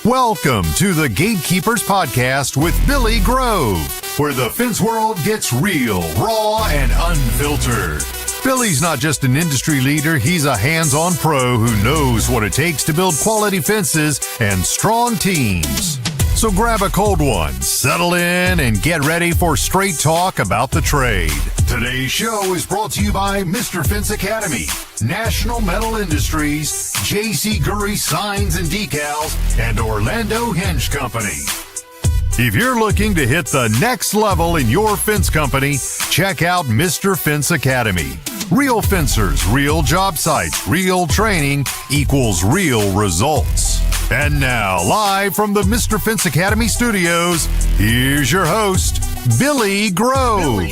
Welcome to the Gatekeepers Podcast with Billy Grove, where the fence world gets real, raw, and unfiltered. Billy's not just an industry leader, he's a hands-on pro who knows what it takes to build quality fences and strong teams. So grab a cold one, settle in, and get ready for straight talk about the trade. Today's show is brought to you by Mr. Fence Academy, National Metal Industries, J.C. Gurry Signs and Decals, and Orlando Hinge Company. If you're looking to hit the next level in your fence company, check out Mr. Fence Academy. Real fencers, real job sites, real training equals real results. And now, live from the Mr. Fence Academy studios, here's your host, Billy Grove.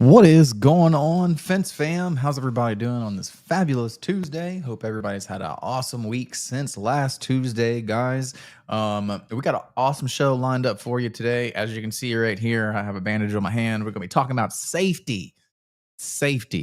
What is going on, Fence fam? How's everybody doing on this fabulous Tuesday? Hope everybody's had an awesome week since last Tuesday, guys. We got an awesome show lined up for you today. As you can see right here, I have a bandage on my hand. We're going to be talking about safety. First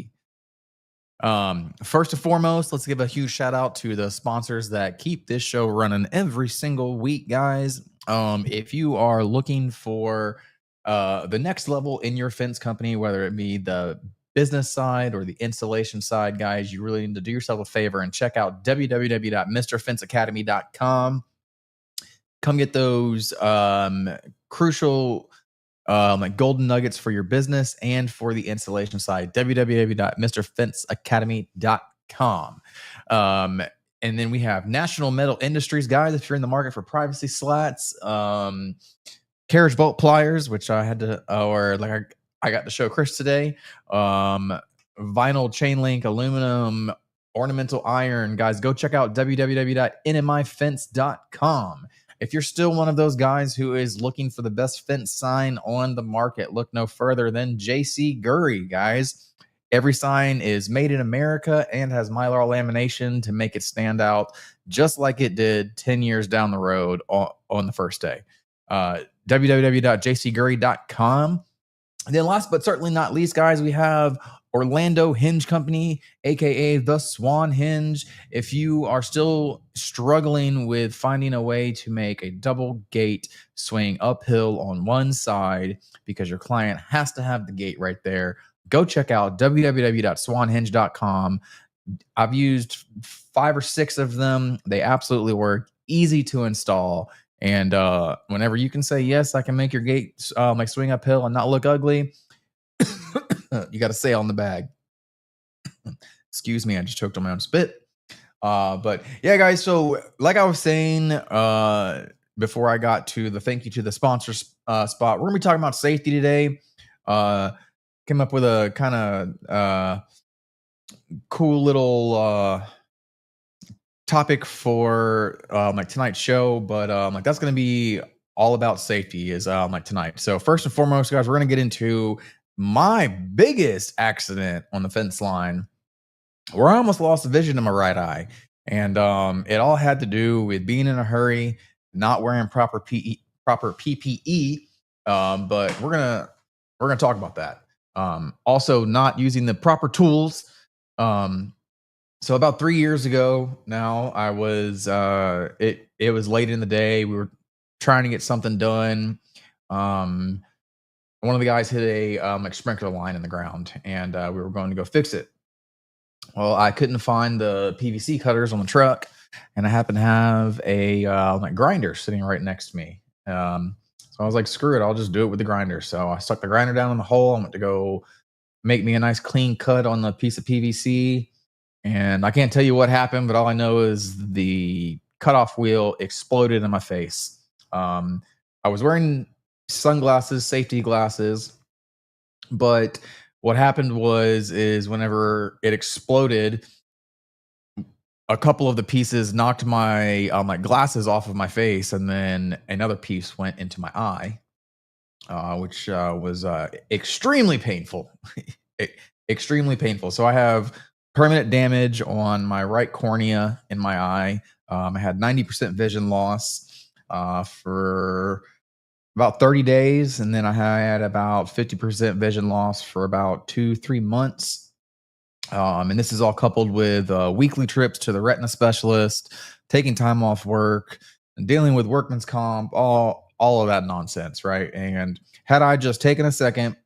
and foremost, let's give a huge shout out to the sponsors that keep this show running every single week, guys. If you are looking for the next level in your fence company, whether it be the business side or the installation side, guys, you really need to do yourself a favor and check out www.mrfenceacademy.com. Come get those crucial golden nuggets for your business and for the installation side. www.mrfenceacademy.com. And then we have National Metal Industries, guys. If you're in the market for privacy slats, carriage bolt pliers, which I had to, I got to show Chris today. Vinyl chain link, aluminum, ornamental iron, guys. Go check out www.nmifence.com. If you're still one of those guys who is looking for the best fence sign on the market, look no further than J.C. Gurry, guys. Every sign is made in America and has Mylar lamination to make it stand out, just like it did 10 years down the road on the first day. www.jcgurry.com. And then last but certainly not least, guys, we have Orlando Hinge Company, aka the Swan Hinge. If you are still struggling with finding a way to make a double gate swing uphill on one side because your client has to have the gate right there, go check out www.swanhinge.com. I've used 5 or 6 of them. They absolutely work, easy to install. And whenever you can say, yes, I can make your gate swing uphill and not look ugly, you got to say on the bag. Excuse me, I just choked on my own spit. But yeah, guys, so like I was saying before I got to the thank you to the sponsor spot, we're going to be talking about safety today. Came up with a kind of cool little topic for tonight's show, but that's going to be all about safety is tonight. So first and foremost, guys, we're going to get into my biggest accident on the fence line, where I almost lost the vision in my right eye, and it all had to do with being in a hurry, not wearing proper PPE. But we're gonna talk about that. Also, not using the proper tools. So about 3 years ago now, I was it was late in the day. We were trying to get something done. One of the guys hit a sprinkler line in the ground, and we were going to go fix it. Well, I couldn't find the PVC cutters on the truck, and I happened to have a grinder sitting right next to me. So I was like, screw it, I'll just do it with the grinder. So I stuck the grinder down in the hole. I went to go make me a nice clean cut on the piece of PVC. And I can't tell you what happened, but all I know is the cutoff wheel exploded in my face. I was wearing sunglasses, safety glasses, but what happened is whenever it exploded, a couple of the pieces knocked my glasses off of my face, and then another piece went into my eye, which was extremely painful. Extremely painful. So I have permanent damage on my right cornea in my eye. I had 90% vision loss for about 30 days, and then I had about 50% vision loss for about 2-3 months. And this is all coupled with weekly trips to the retina specialist, taking time off work, and dealing with workman's comp, all of that nonsense, right? And had I just taken a second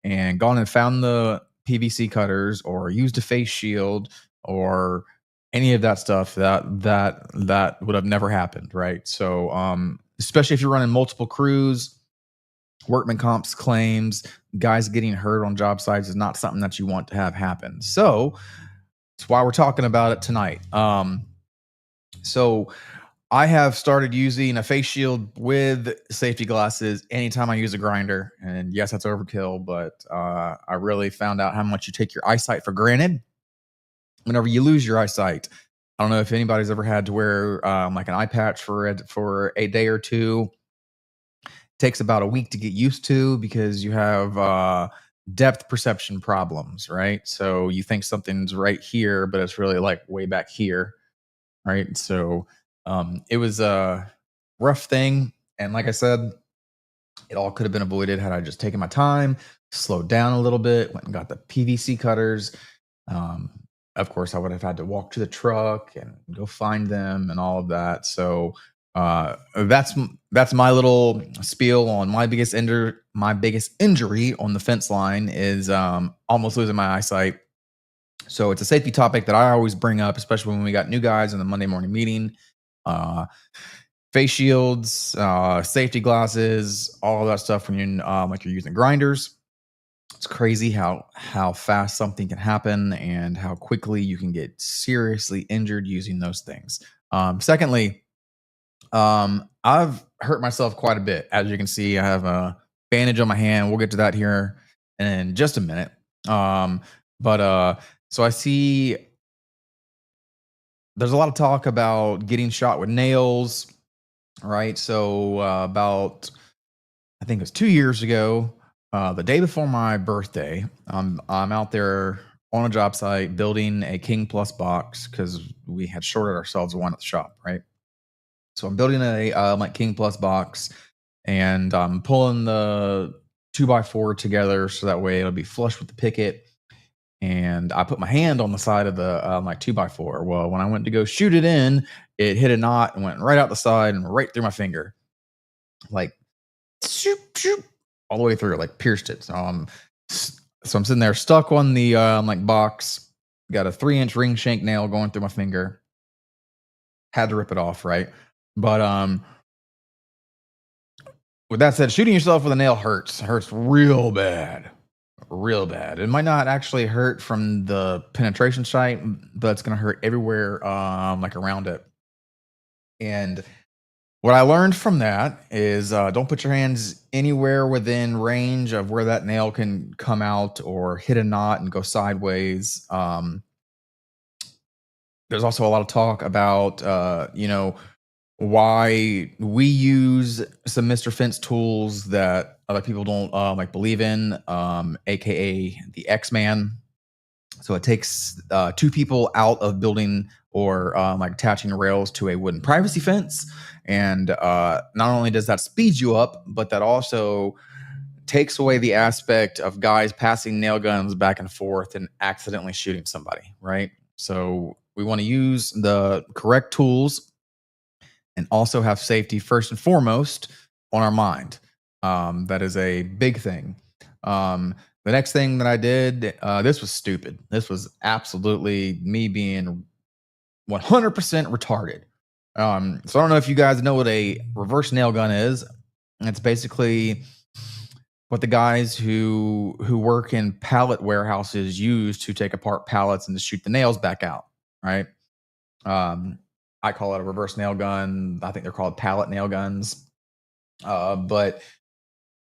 and gone and found the PVC cutters or used a face shield or any of that stuff, that would have never happened, right? So, especially if you're running multiple crews, workman comps claims, guys getting hurt on job sites is not something that you want to have happen. So that's why we're talking about it tonight. So I have started using a face shield with safety glasses anytime I use a grinder. And yes, that's overkill, but I really found out how much you take your eyesight for granted whenever you lose your eyesight. I don't know if anybody's ever had to wear like an eye patch for a day or two. Takes about a week to get used to because you have depth perception problems, right? So you think something's right here, but it's really like way back here, right? So it was a rough thing. And like I said, it all could have been avoided had I just taken my time, slowed down a little bit, went and got the PVC cutters. Um, of course, I would have had to walk to the truck and go find them and all of that. So that's my little spiel on my biggest injury on the fence line is almost losing my eyesight. So it's a safety topic that I always bring up, especially when we got new guys in the Monday morning meeting. Face shields, safety glasses, all of that stuff when you're using grinders. It's crazy how fast something can happen and how quickly you can get seriously injured using those things. Secondly, I've hurt myself quite a bit. As you can see, I have a bandage on my hand. We'll get to that here in just a minute. But so I see there's a lot of talk about getting shot with nails, right? So about I think it was 2 years ago, the day before my birthday, I'm out there on a job site building a King Plus box because we had shorted ourselves one at the shop, right? So I'm building a like King Plus box, and I'm pulling the 2x4 together so that way it'll be flush with the picket. And I put my hand on the side of the like 2x4. Well, when I went to go shoot it in, it hit a knot and went right out the side and right through my finger, like shoop, shoop, all the way through, like pierced it. So I'm sitting there stuck on the like box, got a 3-inch ring shank nail going through my finger. Had to rip it off, right? But with that said, shooting yourself with a nail hurts real bad. Real bad. It might not actually hurt from the penetration site, but it's going to hurt everywhere like around it. And what I learned from that is don't put your hands anywhere within range of where that nail can come out or hit a knot and go sideways. There's also a lot of talk about, why we use some Mr. Fence tools that other people don't like believe in, aka the X-Man. So it takes 2 people out of building or like attaching rails to a wooden privacy fence. And not only does that speed you up, but that also takes away the aspect of guys passing nail guns back and forth and accidentally shooting somebody, right? So we want to use the correct tools and also have safety first and foremost on our mind. That is a big thing. The next thing that I did, this was stupid. This was absolutely me being 100% retarded. So I don't know if you guys know what a reverse nail gun is. It's basically what the guys who work in pallet warehouses use to take apart pallets and to shoot the nails back out, right? I call it a reverse nail gun. I think they're called pallet nail guns. But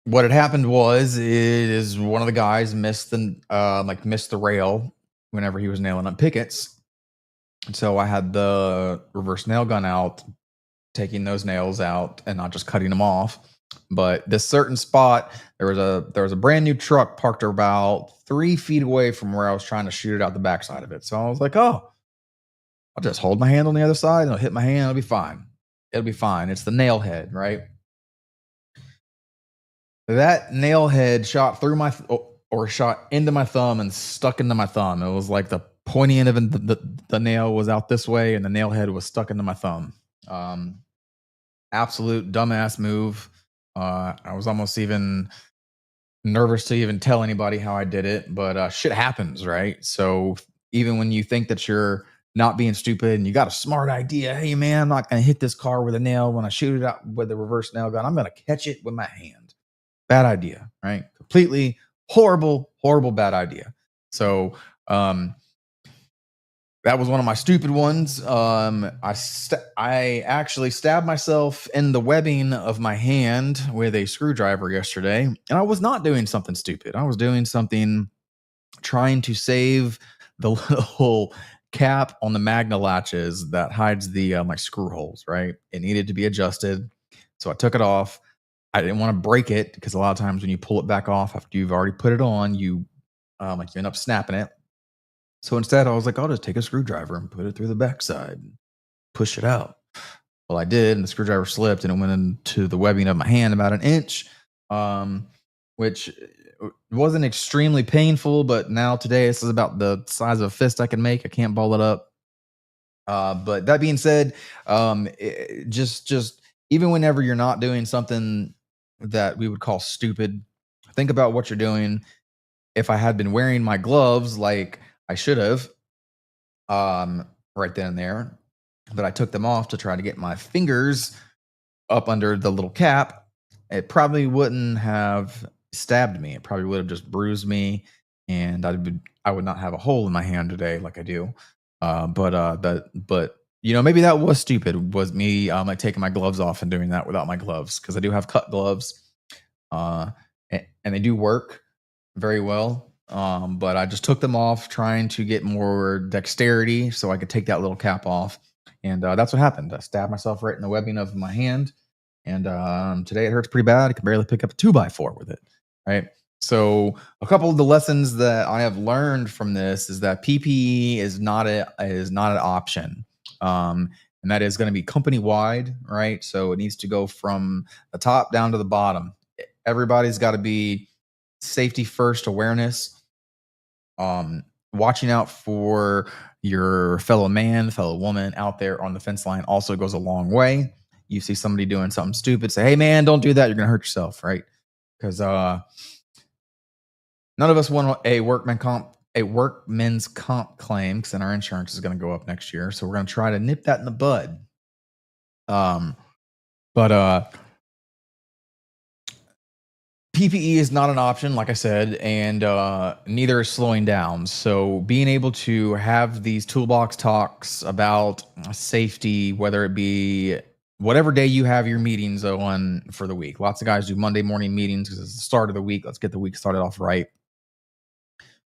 what had happened is one of the guys missed the rail whenever he was nailing up pickets. And so I had the reverse nail gun out, taking those nails out and not just cutting them off. But this certain spot, there was a brand new truck parked about 3 feet away from where I was trying to shoot it out the backside of it. So I was like, oh, I'll just hold my hand on the other side and I'll hit my hand. It'll be fine. It'll be fine. It's the nail head, right? That nail head shot through my or shot into my thumb and stuck into my thumb. It was like the pointy end of the nail was out this way, and the nail head was stuck into my thumb. Um, Absolute dumbass move. I was almost even nervous to even tell anybody how I did it, but shit happens, right? So even when you think that you're not being stupid and you got a smart idea, hey man, I'm not going to hit this car with a nail. When I shoot it out with a reverse nail gun, I'm going to catch it with my hand. Bad idea, right? Completely horrible, horrible, bad idea. So that was one of my stupid ones. I actually stabbed myself in the webbing of my hand with a screwdriver yesterday, and I was not doing something stupid. I was doing something trying to save the little cap on the Magna latches that hides the my screw holes. Right, it needed to be adjusted, so I took it off. I didn't want to break it because a lot of times when you pull it back off after you've already put it on, you end up snapping it. So instead, I was like, I'll just take a screwdriver and put it through the backside and push it out. Well, I did, and the screwdriver slipped and it went into the webbing of my hand about an inch, which wasn't extremely painful. But now today, this is about the size of a fist I can make. I can't ball it up. But that being said, just even whenever you're not doing something that we would call stupid, think about what you're doing. If I had been wearing my gloves like I should have, right then and there, but I took them off to try to get my fingers up under the little cap, it probably wouldn't have stabbed me. It probably would have just bruised me, and I would not have a hole in my hand today like I do. But maybe that was stupid. Was me like taking my gloves off and doing that without my gloves, because I do have cut gloves, and they do work very well. But I just took them off trying to get more dexterity so I could take that little cap off. And that's what happened. I stabbed myself right in the webbing of my hand. And today it hurts pretty bad. I can barely pick up a 2x4 with it. Right. So a couple of the lessons that I have learned from this is that PPE is not an option. And that is going to be company wide, right? So it needs to go from the top down to the bottom. Everybody's got to be safety first awareness. Watching out for your fellow man, fellow woman out there on the fence line also goes a long way. You see somebody doing something stupid, say, hey man, don't do that. You're going to hurt yourself, right? Because none of us want a workman's comp claim, because then our insurance is going to go up next year. So we're going to try to nip that in the bud. But PPE is not an option, like I said, and neither is slowing down. So being able to have these toolbox talks about safety, whether it be whatever day you have your meetings on for the week. Lots of guys do Monday morning meetings because it's the start of the week. Let's get the week started off right.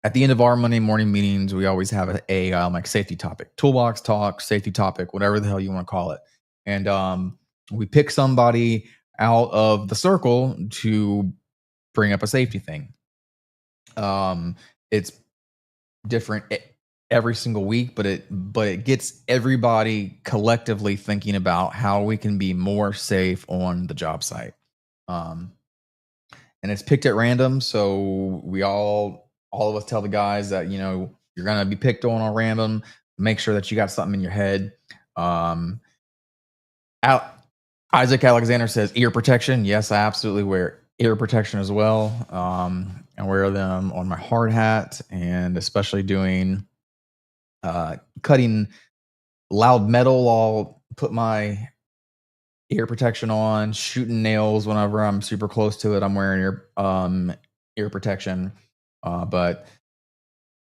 At the end of our Monday morning meetings, we always have a like safety topic, toolbox talk, safety topic, whatever the hell you want to call it. And we pick somebody out of the circle to bring up a safety thing. It's different every single week, but it gets everybody collectively thinking about how we can be more safe on the job site. And it's picked at random, so we all of us tell the guys that you're gonna be picked on random. Make sure that you got something in your head. Isaac Alexander says ear protection. Yes, I absolutely wear ear protection as well. I wear them on my hard hat, and especially doing cutting loud metal. I'll put my ear protection on. Shooting nails whenever I'm super close to it, I'm wearing ear protection. But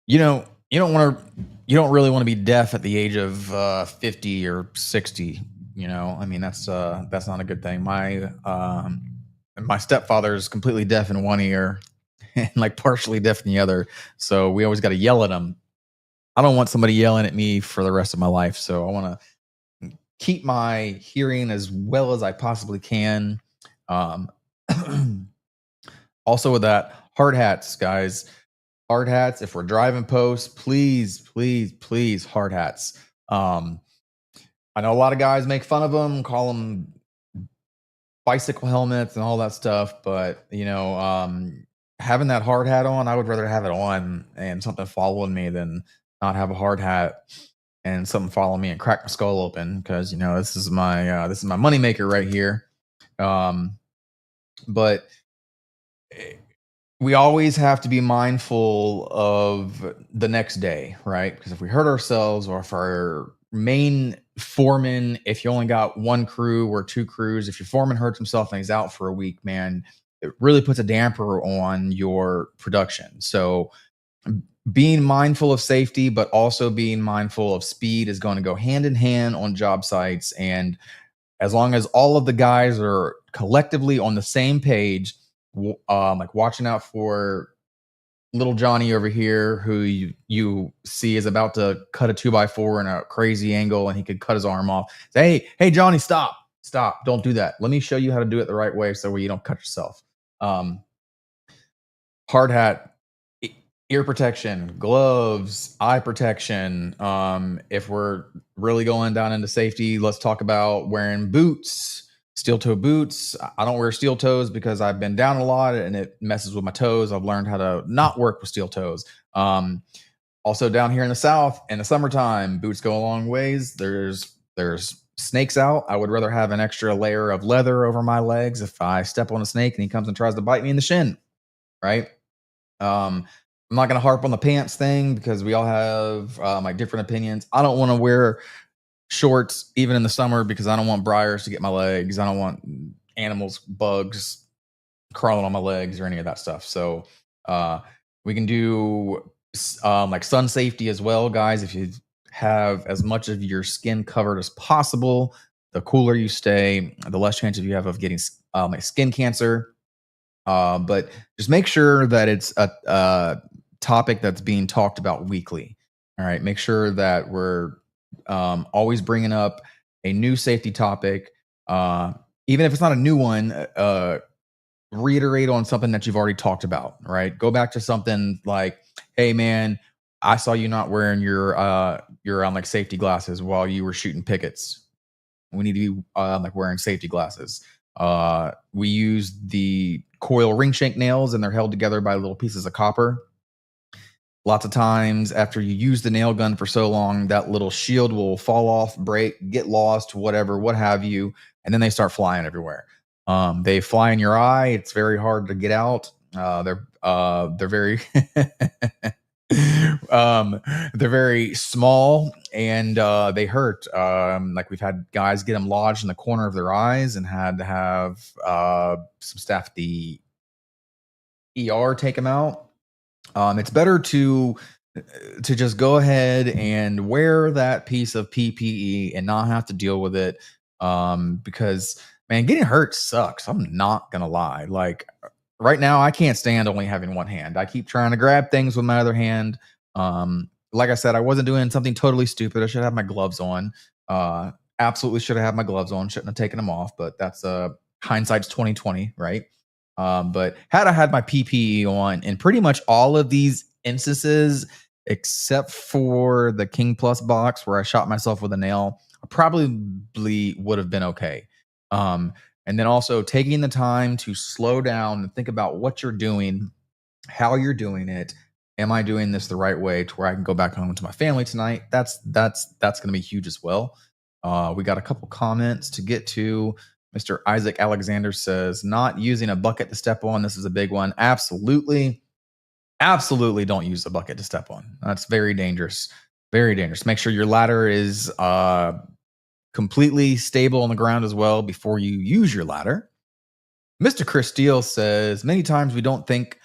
you don't really want to be deaf at the age of 50 or 60. I mean, that's not a good thing. My stepfather is completely deaf in one ear and like partially deaf in the other. So we always got to yell at him. I don't want somebody yelling at me for the rest of my life. So I want to keep my hearing as well as I possibly can. Also with that, hard hats, guys. Hard hats. If we're driving posts, please, hard hats. I know a lot of guys make fun of them, call them bicycle helmets and all that stuff. But, having that hard hat on, I would rather have it on and something following me than not have a hard hat and something follow me and crack my skull open, because, this is my moneymaker right here. But we always have to be mindful of the next day, right? Because if we hurt ourselves, or if our main foreman, if you only got one crew or two crews, if your foreman hurts himself and he's out for a week, man, it really puts a damper on your production. So being mindful of safety, but also being mindful of speed is going to go hand in hand on job sites. And as long as all of the guys are collectively on the same page, like watching out for little Johnny over here, who you see is about to cut a 2x4 in a crazy angle and he could cut his arm off. Say, hey, Johnny, stop, don't do that. Let me show you how to do it the right way, so you don't cut yourself. Hard hat, ear protection, gloves, eye protection. If we're really going down into safety, let's talk about wearing boots, steel toe boots. I don't wear steel toes because I've been down a lot and it messes with my toes. I've learned how to not work with steel toes. Also down here in the South, in the summertime, boots go a long ways. There's snakes out. I would rather have an extra layer of leather over my legs if I step on a snake and he comes and tries to bite me in the shin, right? I'm not going to harp on the pants thing because we all have like different opinions. I don't want to wear shorts even in the summer because I don't want briars to get my legs. I don't want animals, bugs crawling on my legs or any of that stuff. So we can do like sun safety as well, guys. If you have as much of your skin covered as possible, the cooler you stay, the less chance of you have of getting like skin cancer. But just make sure that it's a topic that's being talked about weekly. All right. Make sure that we're always bringing up a new safety topic. Even if it's not a new one, reiterate on something that you've already talked about, right? Go back to something like, hey, man, I saw you not wearing your like safety glasses while you were shooting pickets. We need to be like wearing safety glasses. We use the coil ring shank nails and they're held together by little pieces of copper. Lots of times after you use the nail gun for so long, that little shield will fall off, break, get lost, whatever, what have you. And then they start flying everywhere. They fly in your eye. It's very hard to get out. They're very, they're very small and they hurt. Like we've had guys get them lodged in the corner of their eyes and had to have some staff at the ER take them out. It's better to just go ahead and wear that piece of PPE and not have to deal with it. Because man, getting hurt sucks. I'm not gonna lie. Like right now, I can't stand only having one hand. I keep trying to grab things with my other hand. Like I said, I wasn't doing something totally stupid. I should have my gloves on. Absolutely should have had my gloves on. Shouldn't have taken them off. But that's hindsight's 2020, right? But had I had my PPE on in pretty much all of these instances, except for the King Plus box where I shot myself with a nail, I probably would have been okay. And then also taking the time to slow down and think about what you're doing, how you're doing it. Am I doing this the right way to where I can go back home to my family tonight? That's going to be huge as well. We got a couple comments to get to. Mr. Isaac Alexander says, not using a bucket to step on. This is a big one. Absolutely don't use a bucket to step on. That's very dangerous. Very dangerous. Make sure your ladder is completely stable on the ground as well before you use your ladder. Mr. Chris Steele says, many times we don't think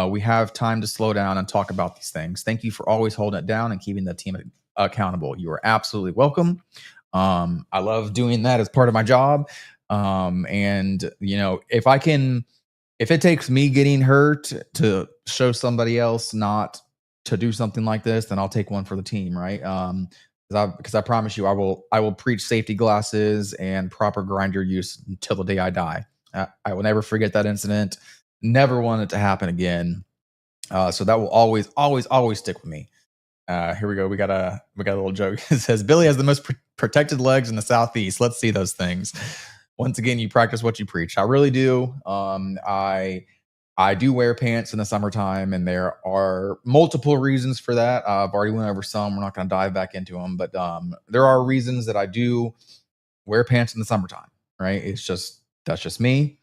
we have time to slow down and talk about these things. Thank you for always holding it down and keeping the team accountable. You are absolutely welcome. I love doing that as part of my job. And if it takes me getting hurt to show somebody else not to do something like this, then I'll take one for the team. Right. Because I promise you, I will preach safety glasses and proper grinder use until the day I die. I will never forget that incident. Never want it to happen again. So that will always stick with me. Here we go. We got a little joke. It says Billy has the most protected legs in the Southeast. Let's see those things. once again, you practice what you preach. I really do. I do wear pants in the summertime, and there are multiple reasons for that. I've already went over some. We're not going to dive back into them, but there are reasons that I do wear pants in the summertime. Right? That's just me.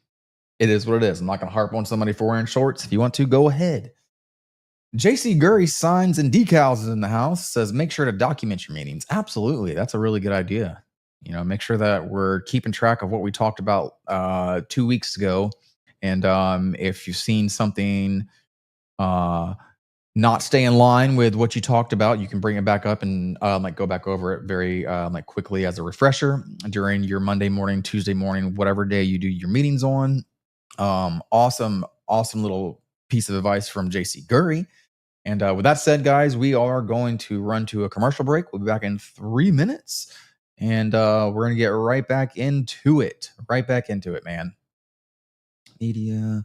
It is what it is. I'm not going to harp on somebody for wearing shorts. If you want to, go ahead. JC Gurry signs and decals is in the house. Says make sure to document your meetings. Absolutely, that's a really good idea. Make sure that we're keeping track of what we talked about 2 weeks ago. And if you've seen something not stay in line with what you talked about, you can bring it back up and go back over it very quickly as a refresher during your Monday morning, Tuesday morning, whatever day you do your meetings on. Awesome little piece of advice from JC Gurry. And with that said, guys, we are going to run to a commercial break. We'll be back in 3 minutes, and we're going to get right back into it. Man. Media.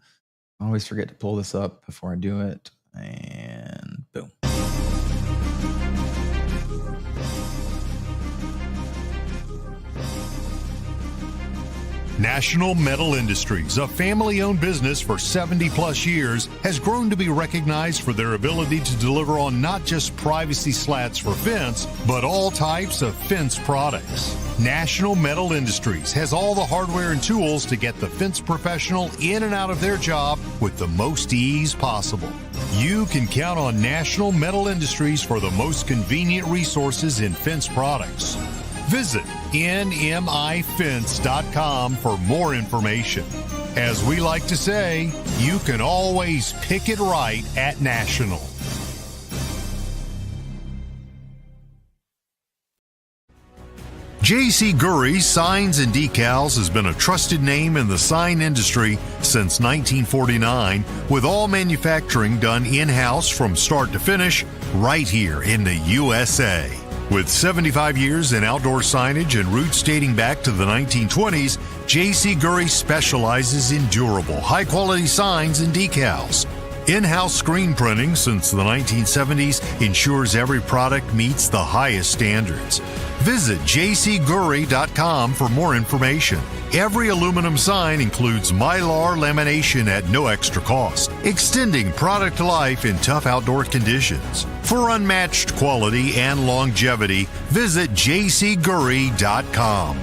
I always forget to pull this up before I do it. And boom. National Metal Industries, a family-owned business for 70-plus years, has grown to be recognized for their ability to deliver on not just privacy slats for fence, but all types of fence products. National Metal Industries has all the hardware and tools to get the fence professional in and out of their job with the most ease possible. You can count on National Metal Industries for the most convenient resources in fence products. Visit nmifence.com for more information. As we like to say, you can always pick it right at National. JC Gurry Signs and Decals has been a trusted name in the sign industry since 1949, with all manufacturing done in-house from start to finish right here in the USA. With 75 years in outdoor signage and roots dating back to the 1920s, JC Gurry specializes in durable, high-quality signs and decals. In-house screen printing since the 1970s ensures every product meets the highest standards. Visit jcgurry.com for more information. Every aluminum sign includes Mylar lamination at no extra cost, extending product life in tough outdoor conditions. For unmatched quality and longevity, visit jcgurry.com.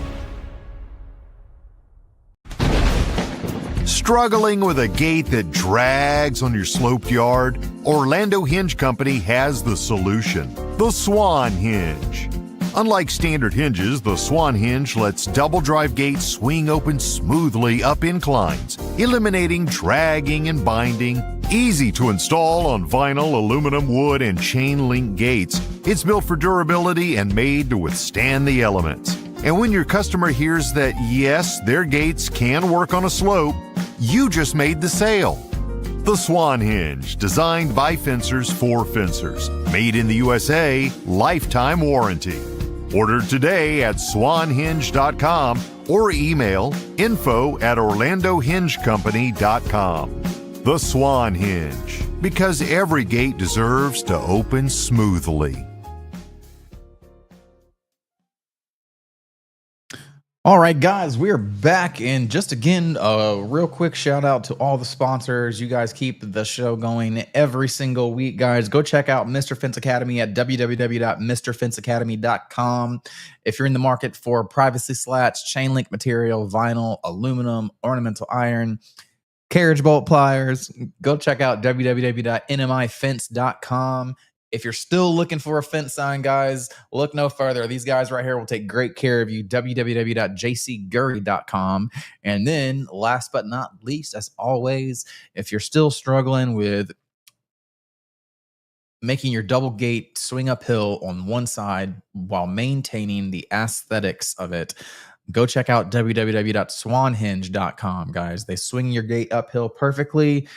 Struggling with a gate that drags on your sloped yard? Orlando Hinge Company has the solution, the Swan Hinge. Unlike standard hinges, the Swan Hinge lets double drive gates swing open smoothly up inclines, eliminating dragging and binding. Easy to install on vinyl, aluminum, wood, and chain link gates. It's built for durability and made to withstand the elements. And when your customer hears that, yes, their gates can work on a slope, you just made the sale. The Swan Hinge, designed by fencers for fencers. Made in the USA, lifetime warranty. Order today at swanhinge.com or email info@orlandohingecompany.com. The Swan Hinge, because every gate deserves to open smoothly. All right, guys, we're back. And just again, a real quick shout out to all the sponsors. You guys keep the show going every single week, guys. Go check out Mr. Fence Academy at www.mrfenceacademy.com. If you're in the market for privacy slats, chain link material, vinyl, aluminum, ornamental iron, carriage bolt pliers, go check out www.nmifence.com. If you're still looking for a fence sign, guys, look no further. These guys right here will take great care of you. www.jcgurry.com. And then last but not least, as always, if you're still struggling with making your double gate swing uphill on one side while maintaining the aesthetics of it, go check out www.swanhinge.com, guys. They swing your gate uphill perfectly.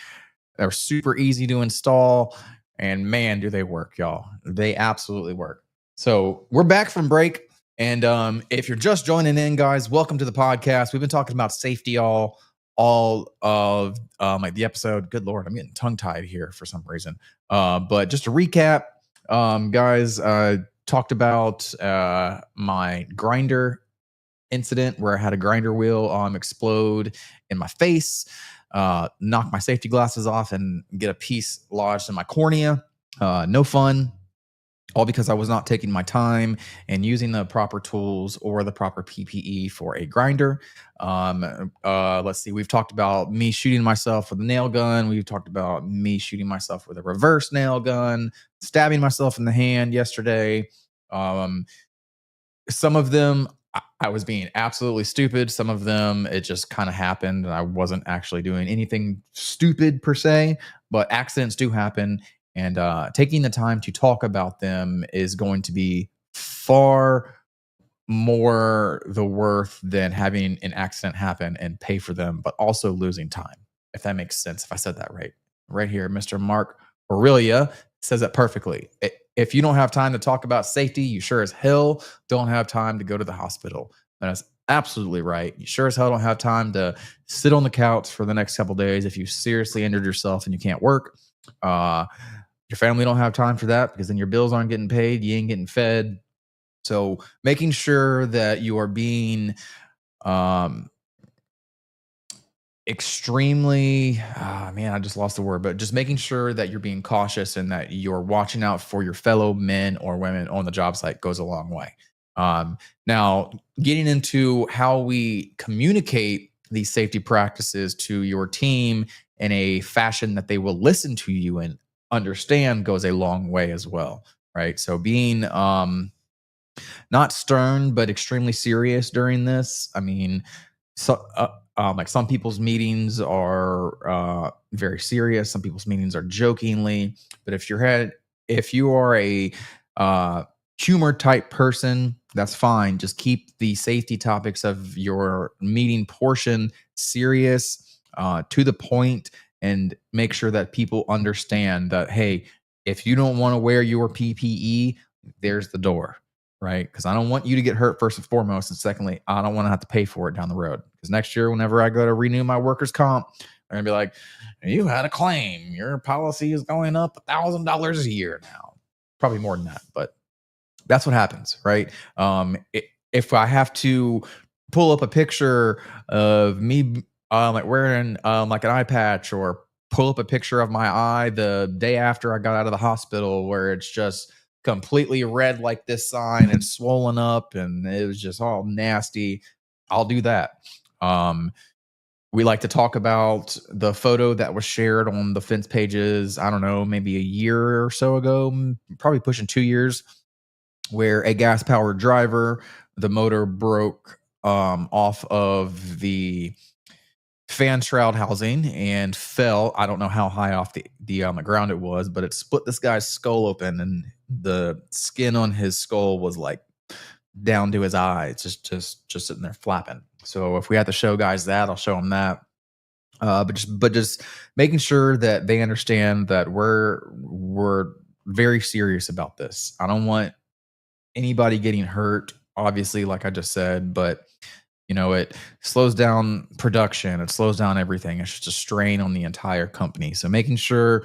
They're super easy to install. And man, do they work, y'all. They absolutely work. So we're back from break. And if you're just joining in, guys, welcome to the podcast. We've been talking about safety all of the episode. Good Lord, I'm getting tongue-tied here for some reason. But just to recap, guys, talked about my grinder incident where I had a grinder wheel explode in my face, knock my safety glasses off, and get a piece lodged in my cornea. No fun. All because I was not taking my time and using the proper tools or the proper PPE for a grinder. Let's see. We've talked about me shooting myself with a nail gun. We've talked about me shooting myself with a reverse nail gun, stabbing myself in the hand yesterday. Um, some of them I was being absolutely stupid. Some of them it just kind of happened and I wasn't actually doing anything stupid per se, but accidents do happen. And taking the time to talk about them is going to be far more the worth than having an accident happen and pay for them, but also losing time, if that makes sense. If I said that right. Right here, Mr. Mark Aurelia says it perfectly. If you don't have time to talk about safety, you sure as hell don't have time to go to the hospital. That's absolutely right. You sure as hell don't have time to sit on the couch for the next couple days if you seriously injured yourself and you can't work. Your family don't have time for that because then your bills aren't getting paid. You ain't getting fed. So making sure that you are being extremely, man, I just lost the word, but just making sure that you're being cautious and that you're watching out for your fellow men or women on the job site goes a long way. Now, getting into how we communicate these safety practices to your team in a fashion that they will listen to you and understand goes a long way as well, right? So being not stern but extremely serious during this. I mean, like some people's meetings are very serious. Some people's meetings are jokingly. But if you are a humor type person, that's fine. Just keep the safety topics of your meeting portion serious, to the point, and make sure that people understand that, hey, if you don't want to wear your PPE, there's the door, right? Because I don't want you to get hurt first and foremost. And secondly, I don't want to have to pay for it down the road. Because next year, whenever I go to renew my workers' comp, they're going to be like, you had a claim. Your policy is going up $1,000 a year now. Probably more than that, but that's what happens, right? If I have to pull up a picture of me like wearing like an eye patch, or pull up a picture of my eye the day after I got out of the hospital where it's just completely red like this sign and swollen up and it was just all nasty, I'll do that. We like to talk about the photo that was shared on the fence pages, I don't know, maybe a year or so ago, probably pushing 2 years, where a gas powered driver, the motor broke off of the fan shroud housing and fell. I don't know how high off the ground it was, but it split this guy's skull open, and the skin on his skull was like down to his eye. It's just sitting there flapping. So if we have to show guys that, I'll show them that. But just making sure that they understand that we're very serious about this. I don't want anybody getting hurt, obviously, like I just said, but it slows down production. It slows down everything. It's just a strain on the entire company. So making sure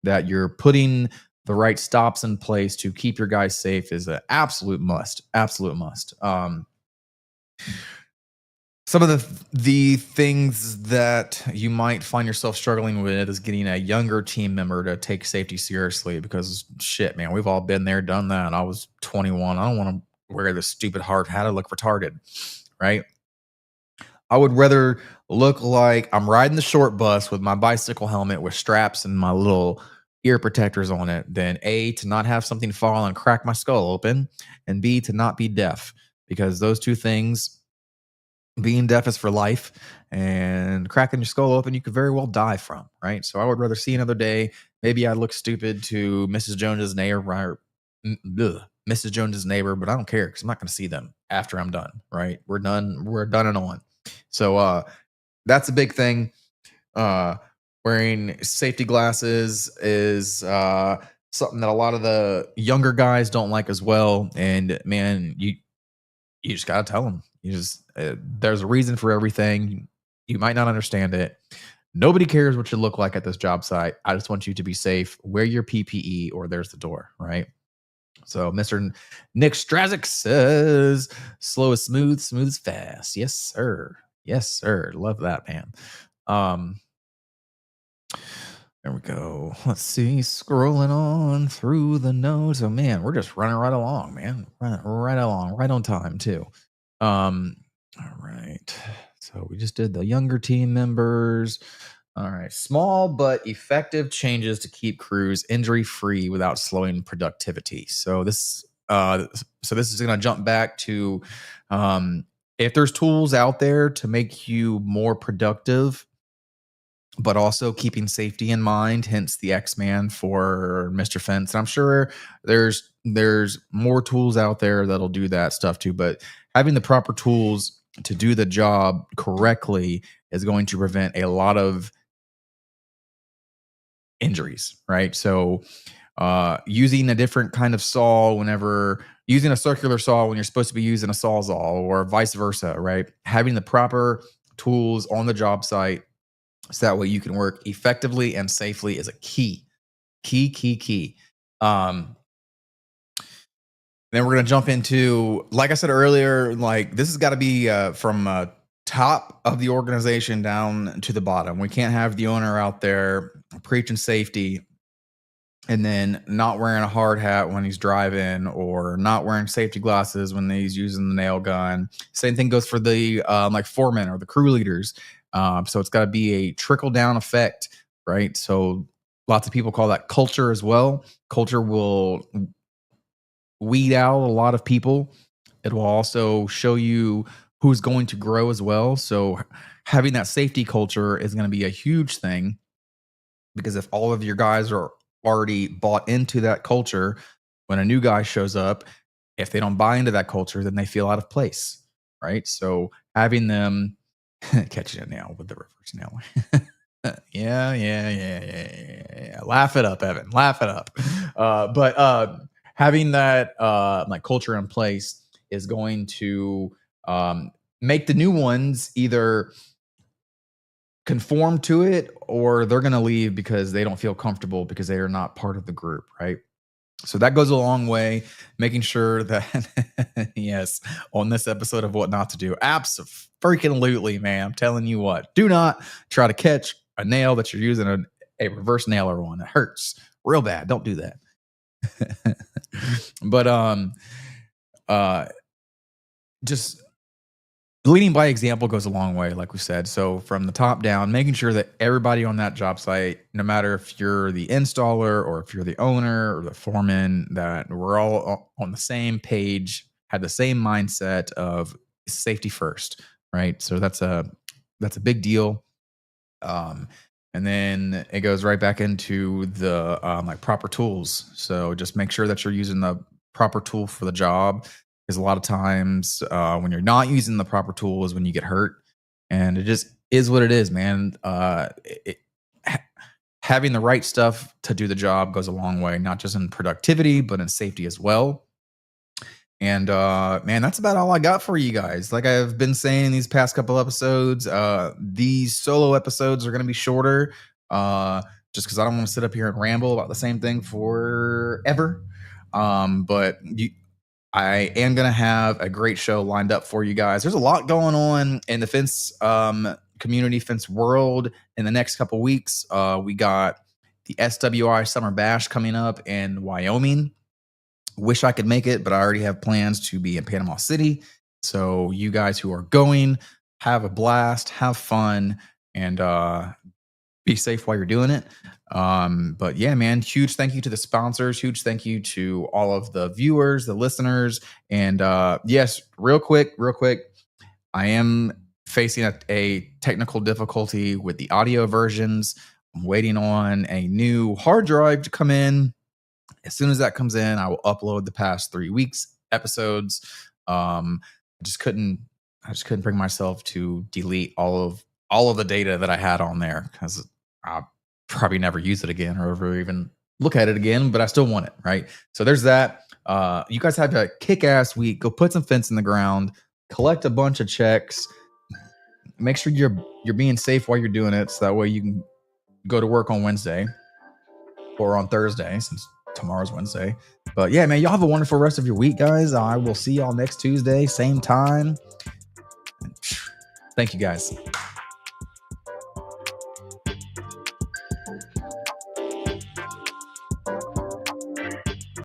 that you're putting the right stops in place to keep your guys safe is an absolute must. Absolute must. Some of the things that you might find yourself struggling with is getting a younger team member to take safety seriously, because shit, man, we've all been there, done that. I was 21. I don't want to wear this stupid hard hat. I look retarded, right? I would rather look like I'm riding the short bus with my bicycle helmet with straps and my little ear protectors on it than A, to not have something fall and crack my skull open, and B, to not be deaf, because those two things, being deaf is for life, and cracking your skull open, you could very well die from, right? So I would rather see another day. Maybe I look stupid to Mrs. Jones's neighbor, Mrs. Jones's neighbor, but I don't care because I'm not going to see them after I'm done, right? We're done and on. So that's a big thing. Wearing safety glasses is something that a lot of the younger guys don't like as well. And man, you just got to tell them. There's a reason for everything. You might not understand it. Nobody cares what you look like at this job site. I just want you to be safe. Wear your PPE or there's the door, right? So Mr. Nick Strazik says, slow is smooth, smooth is fast. Yes, sir. Yes, sir. Love that, man. There we go. Let's see. Scrolling on through the notes. Oh man, we're just running right along, man. Running right along, right on time too. All right. So we just did the younger team members. All right. Small but effective changes to keep crews injury free without slowing productivity. So this is going to jump back to if there's tools out there to make you more productive, but also keeping safety in mind, hence the X-Man for Mr. Fence. And I'm sure there's more tools out there that'll do that stuff too, but having the proper tools to do the job correctly is going to prevent a lot of injuries, right? So using a different kind of saw whenever using a circular saw when you're supposed to be using a sawzall, or vice versa, right? Having the proper tools on the job site so that way you can work effectively and safely is a key. Then we're going to jump into, like I said earlier, like this has got to be from top of the organization down to the bottom. We can't have the owner out there preaching safety and then not wearing a hard hat when he's driving, or not wearing safety glasses when he's using the nail gun. Same thing goes for the like foremen or the crew leaders. So it's got to be a trickle down effect, right? So lots of people call that culture as well. Culture will weed out a lot of people. It will also show you who's going to grow as well. So having that safety culture is going to be a huge thing, because if all of your guys are already bought into that culture, when a new guy shows up, if they don't buy into that culture, then they feel out of place, right? So having them catching a nail with the reverse nail. Yeah. Laugh it up, Evan. Laugh it up. But having that like culture in place is going to make the new ones either conform to it, or they're going to leave because they don't feel comfortable because they are not part of the group, right? So that goes a long way, making sure that, yes, on this episode of What Not to Do, absolutely, man, I'm telling you what, do not try to catch a nail that you're using a reverse nailer on. It hurts real bad. Don't do that. But just leading by example goes a long way, like we said. So from the top down, making sure that everybody on that job site, no matter if you're the installer or if you're the owner or the foreman, that we're all on the same page, had the same mindset of safety first, right? So that's a big deal. And then it goes right back into the like proper tools. So just make sure that you're using the proper tool for the job. Because a lot of times when you're not using the proper tool is when you get hurt, and it just is what it is, man. Having the right stuff to do the job goes a long way, not just in productivity, but in safety as well. And man, that's about all I got for you guys. Like I've been saying in these past couple episodes, these solo episodes are going to be shorter, just because I don't want to sit up here and ramble about the same thing forever. But I am going to have a great show lined up for you guys. There's a lot going on in the fence community, fence world in the next couple weeks. We got the SWI Summer Bash coming up in Wyoming. Wish I could make it, but I already have plans to be in Panama City. So you guys who are going, have a blast, have fun, and be safe while you're doing it. But yeah, man, huge thank you to the sponsors. Huge thank you to all of the viewers, the listeners. And yes, real quick, I am facing a technical difficulty with the audio versions. I'm waiting on a new hard drive to come in. As soon as that comes in, I will upload the past 3 weeks episodes. I just couldn't bring myself to delete all of the data that I had on there, because I'll probably never use it again or ever even look at it again, but I still want it, right? So there's that. You guys have a kick-ass week. Go put some fence in the ground, collect a bunch of checks, make sure you're being safe while you're doing it, so that way you can go to work on Wednesday or on Thursday, since tomorrow's Wednesday. But yeah, man, y'all have a wonderful rest of your week, guys. I will see y'all next Tuesday, same time. Thank you, guys.